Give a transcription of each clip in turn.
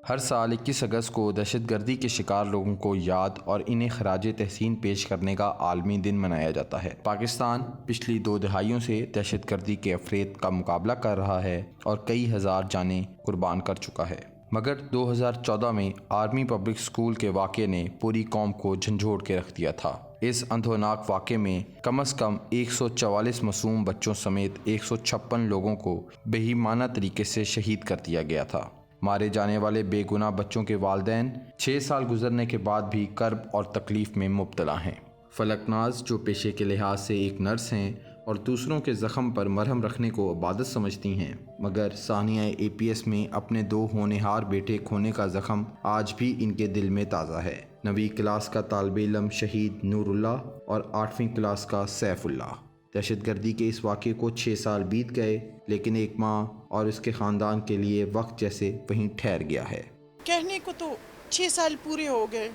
ہر سال 21 اگست کو دہشت گردی کے شکار لوگوں کو یاد اور انہیں خراج تحسین پیش کرنے کا عالمی دن منایا جاتا ہے۔ پاکستان پچھلی 2 دہائیوں سے دہشت گردی کے افریط کا مقابلہ کر رہا ہے اور کئی ہزار جانیں قربان کر چکا ہے، مگر 2014 میں آرمی پبلک اسکول کے واقعے نے پوری قوم کو جھنجھوڑ کے رکھ دیا تھا۔ اس اندھوناک واقعے میں کم از کم 144 معصوم بچوں سمیت 156 لوگوں کو بےایمانہ طریقے سے شہید کر دیا گیا تھا۔ مارے جانے والے بے گناہ بچوں کے والدین 6 سال گزرنے کے بعد بھی کرب اور تکلیف میں مبتلا ہیں۔ فلک ناز، جو پیشے کے لحاظ سے ایک نرس ہیں اور دوسروں کے زخم پر مرہم رکھنے کو عبادت سمجھتی ہیں، مگر ثانیہ APS میں اپنے 2 ہونہار بیٹے کھونے کا زخم آج بھی ان کے دل میں تازہ ہے۔ 9ویں کلاس کا طالب علم شہید نور اللہ اور 8ویں کلاس کا سیف اللہ۔ دہشت گردی کے اس واقعے کو 6 سال بیت گئے، لیکن ایک ماں اور اس کے خاندان کے لیے وقت جیسے وہیں ٹھہر گیا ہے۔ کہنے کو تو 6 سال پورے ہو گئے،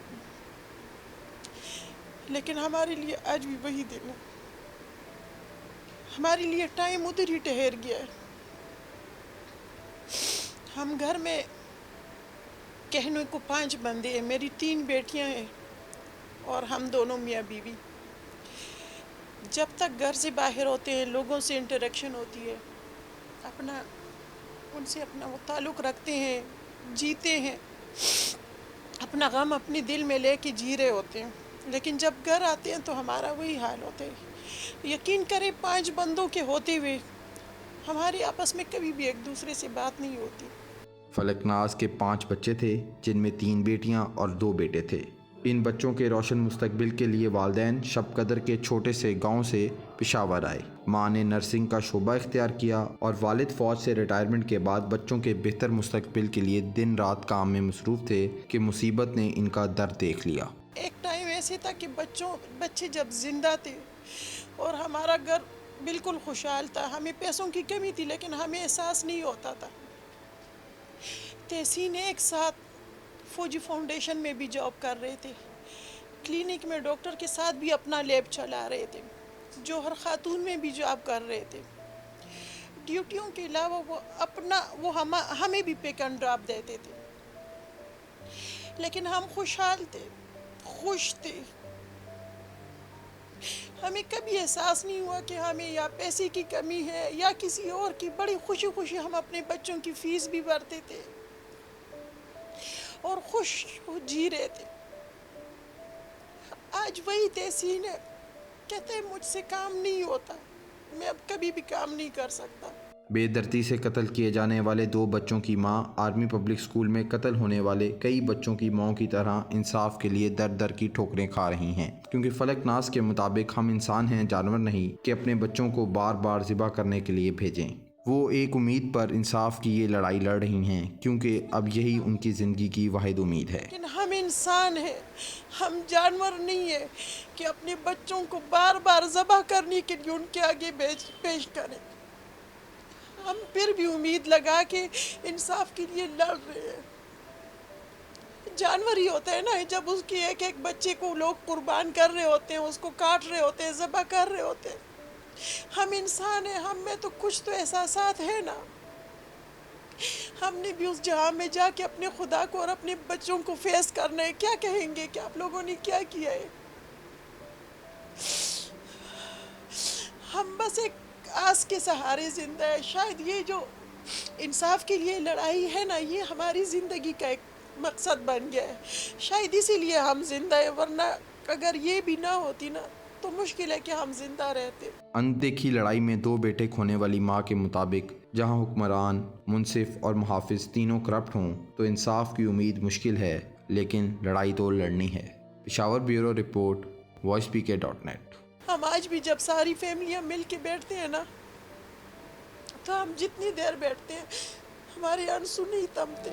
لیکن ہمارے لیے آج بھی وہی دن ہے۔ ہمارے لیے ٹائم ادھر ہی ٹھہر گیا ہے۔ ہم گھر میں کہنے کو 5 بندے ہیں، میری 3 بیٹیاں ہیں اور ہم دونوں میاں بیوی۔ جب تک گھر سے باہر ہوتے ہیں، لوگوں سے انٹریکشن ہوتی ہے، ان سے اپنا وہ تعلق رکھتے ہیں، جیتے ہیں، اپنا غم اپنے دل میں لے کے جی رہے ہوتے ہیں، لیکن جب گھر آتے ہیں تو ہمارا وہی حال ہوتا ہے۔ یقین کریں 5 بندوں کے ہوتے ہوئے ہمارے آپس میں کبھی بھی ایک دوسرے سے بات نہیں ہوتی۔ فلک ناز کے 5 بچے تھے، جن میں 3 بیٹیاں اور 2 بیٹے تھے۔ ان بچوں کے روشن مستقبل کے لیے والدین شب قدر کے چھوٹے سے گاؤں سے پشاور آئے۔ ماں نے نرسنگ کا شعبہ اختیار کیا اور والد فوج سے ریٹائرمنٹ کے بعد بچوں کے بہتر مستقبل کے لیے دن رات کام میں مصروف تھے کہ مصیبت نے ان کا درد دیکھ لیا۔ ایک ٹائم ایسے تھا کہ بچے جب زندہ تھے اور ہمارا گھر بالکل خوشحال تھا، ہمیں پیسوں کی کمی تھی لیکن ہمیں احساس نہیں ہوتا تھا۔ تحسین ایک ساتھ فوجی فاؤنڈیشن میں بھی جاب کر رہے تھے، کلینک میں ڈاکٹر کے ساتھ بھی اپنا لیب چلا رہے تھے، جوہر خاتون میں بھی جاب کر رہے تھے۔ ڈیوٹیوں کے علاوہ وہ ہمیں بھی پک اینڈ ڈراپ دیتے تھے، لیکن ہم خوشحال تھے، خوش تھے۔ ہمیں کبھی احساس نہیں ہوا کہ ہمیں یا پیسے کی کمی ہے یا کسی اور کی۔ بڑی خوشی خوشی ہم اپنے بچوں کی فیس بھی بھرتے تھے اور خوش جی رہے تھے۔ آج وہی تحسین ہے، کہتے ہیں مجھ سے کام نہیں ہوتا، میں اب کبھی بھی کام نہیں کر سکتا۔ بے دردی سے قتل کیے جانے والے 2 بچوں کی ماں آرمی پبلک اسکول میں قتل ہونے والے کئی بچوں کی ماں کی طرح انصاف کے لیے در در کی ٹھوکریں کھا رہی ہیں، کیونکہ فلک ناز کے مطابق ہم انسان ہیں، جانور نہیں کہ اپنے بچوں کو بار بار ذبح کرنے کے لیے بھیجیں۔ وہ ایک امید پر انصاف کی یہ لڑائی لڑ رہی ہیں، کیونکہ اب یہی ان کی زندگی کی واحد امید ہے۔ لیکن ہم انسان ہیں، ہم جانور نہیں ہیں کہ اپنے بچوں کو بار بار ذبح کرنے کے لیے ان کے آگے پیش کریں۔ ہم پھر بھی امید لگا کے انصاف کے لیے لڑ رہے ہیں۔ جانور ہی ہوتا ہے نا، جب اس کے ایک بچے کو لوگ قربان کر رہے ہوتے ہیں، اس کو کاٹ رہے ہوتے ہیں، ذبح کر رہے ہوتے ہیں۔ ہم انسان ہیں، ہم میں تو کچھ تو احساسات ہیں نا۔ ہم نے بھی اس جہاں میں جا کے اپنے خدا کو اور اپنے بچوں کو فیس کرنا ہے۔ کیا کہیں گے کہ آپ لوگوں نے کیا کیا ہے؟ ہم بس ایک آس کے سہارے زندہ ہے۔ شاید یہ جو انصاف کے لیے لڑائی ہے نا، یہ ہماری زندگی کا ایک مقصد بن گیا ہے۔ شاید اسی لیے ہم زندہ ہیں، ورنہ اگر یہ بھی نہ ہوتی نا تو مشکل ہے کہ ہم زندہ رہتے۔ اندیکھی لڑائی میں 2 بیٹے کھونے والی ماں کے مطابق جہاں حکمران، منصف اور محافظ تینوں کرپٹ ہوں تو انصاف کی امید مشکل ہے، لیکن لڑائی تو لڑنی ہے۔ Peshawar bureau report, voicepk.net۔ ہم آج بھی جب ساری فیملیاں مل کے بیٹھتے ہیں نا، تو ہم جتنی دیر بیٹھتے ہیں ہمارے آنسو نہیں تھمتے۔